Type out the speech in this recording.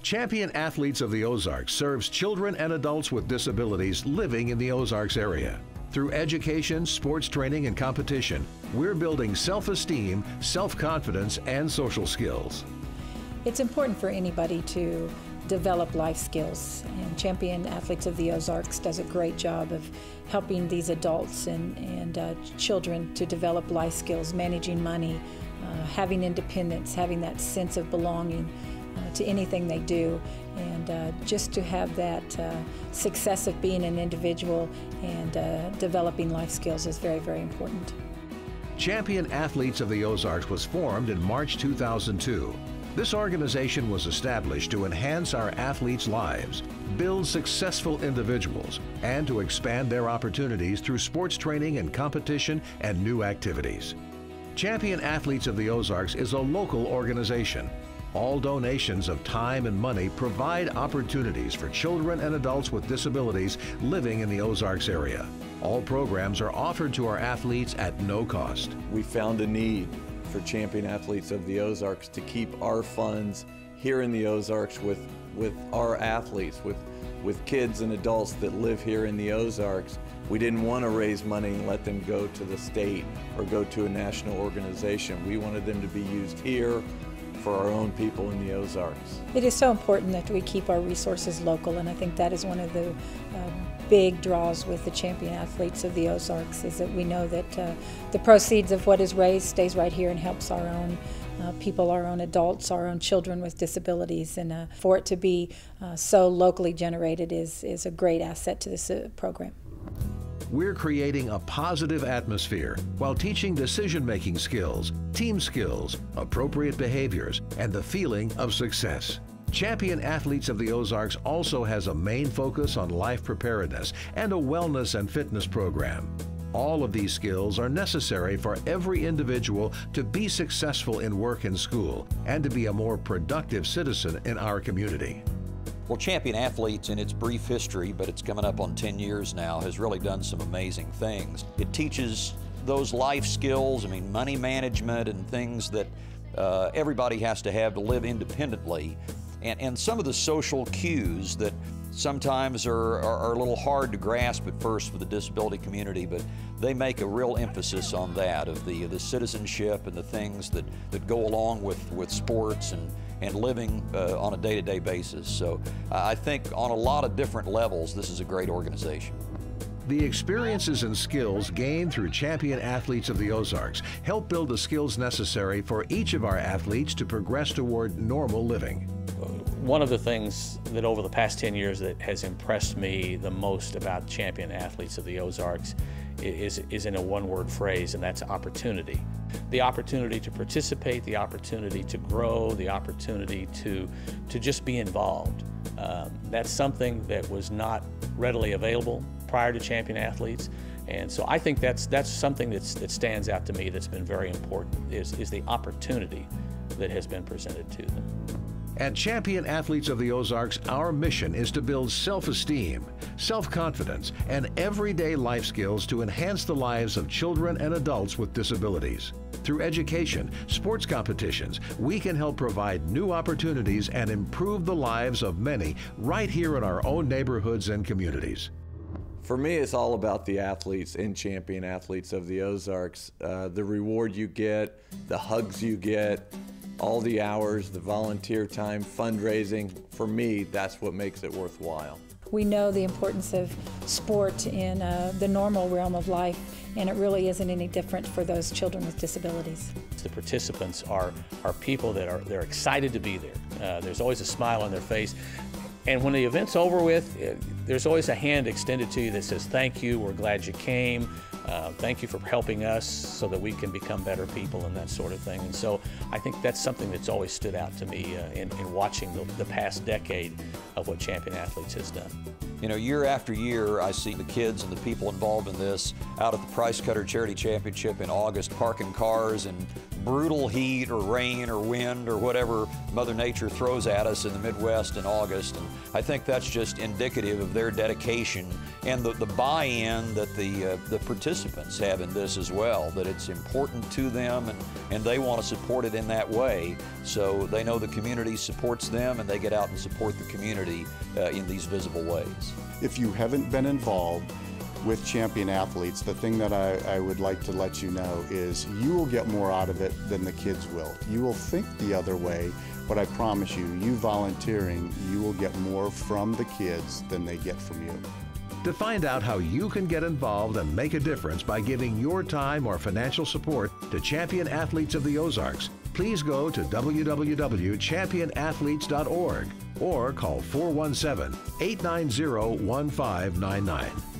Champion Athletes of the Ozarks serves children and adults with disabilities living in the Ozarks area. Through education, sports training, and competition, we're building self-esteem, self-confidence, and social skills. It's important for anybody to develop life skills, and Champion Athletes of the Ozarks does a great job of helping these adults and children to develop life skills, managing money, having independence, having that sense of belonging to anything they do, and just to have that success of being an individual and developing life skills is very, very important. Champion Athletes of the Ozarks was formed in March 2002. This organization was established to enhance our athletes' lives, build successful individuals, and to expand their opportunities through sports training and competition and new activities. Champion Athletes of the Ozarks is a local organization. All donations of time and money provide opportunities for children and adults with disabilities living in the Ozarks area. All programs are offered to our athletes at no cost. We found a need for Champion Athletes of the Ozarks to keep our funds here in the Ozarks with our athletes, with kids and adults that live here in the Ozarks. We didn't want to raise money and let them go to the state or go to a national organization. We wanted them to be used here for our own people in the Ozarks. It is so important that we keep our resources local, and I think that is one of the big draws with the Champion Athletes of the Ozarks, is that we know that the proceeds of what is raised stays right here and helps our own people, our own adults, our own children with disabilities, and for it to be so locally generated is a great asset to this program. We're creating a positive atmosphere while teaching decision-making skills, team skills, appropriate behaviors, and the feeling of success. Champion Athletes of the Ozarks also has a main focus on life preparedness and a wellness and fitness program. All of these skills are necessary for every individual to be successful in work and school and to be a more productive citizen in our community. Well, Champion Athletes, in its brief history, but it's coming up on 10 years now, has really done some amazing things. It teaches those life skills, money management and things that everybody has to have to live independently, and some of the social cues that sometimes are a little hard to grasp at first for the disability community, but they make a real emphasis on that, of the citizenship and the things that go along with sports and living on a day-to-day basis. So I think on a lot of different levels, this is a great organization. The experiences and skills gained through Champion Athletes of the Ozarks help build the skills necessary for each of our athletes to progress toward normal living. One of the things that over the past 10 years that has impressed me the most about Champion Athletes of the Ozarks is in a one-word phrase, and that's opportunity. The opportunity to participate, the opportunity to grow, the opportunity to just be involved. That's something that was not readily available prior to Champion Athletes, and so I think that's something that stands out to me that's been very important, is the opportunity that has been presented to them. At Champion Athletes of the Ozarks, our mission is to build self-esteem, self-confidence, and everyday life skills to enhance the lives of children and adults with disabilities. Through education, sports competitions, we can help provide new opportunities and improve the lives of many right here in our own neighborhoods and communities. For me, it's all about the athletes in Champion Athletes of the Ozarks. The reward you get, the hugs you get, all the hours, the volunteer time, fundraising. For me, that's what makes it worthwhile. We know the importance of sport in the normal realm of life, and it really isn't any different for those children with disabilities. The participants are people that they're excited to be there. There's always a smile on their face. And when the event's over with, there's always a hand extended to you that says, "Thank you, we're glad you came. Thank you for helping us so that we can become better people," and that sort of thing. And so I think that's something that's always stood out to me in watching the past decade of what Champion Athletes has done. You know, year after year, I see the kids and the people involved in this out at the Price Cutter Charity Championship in August, parking cars and brutal heat or rain or wind or whatever Mother Nature throws at us in the Midwest in August. And I think that's just indicative of their dedication and the buy-in that the participants have in this as well, that it's important to them and they want to support it in that way. So they know the community supports them and they get out and support the community in these visible ways. If you haven't been involved with Champion Athletes, the thing that I would like to let you know is you will get more out of it than the kids will. You will think the other way, but I promise you, you volunteering, you will get more from the kids than they get from you. To find out how you can get involved and make a difference by giving your time or financial support to Champion Athletes of the Ozarks, please go to www.championathletes.org or call 417-890-1599.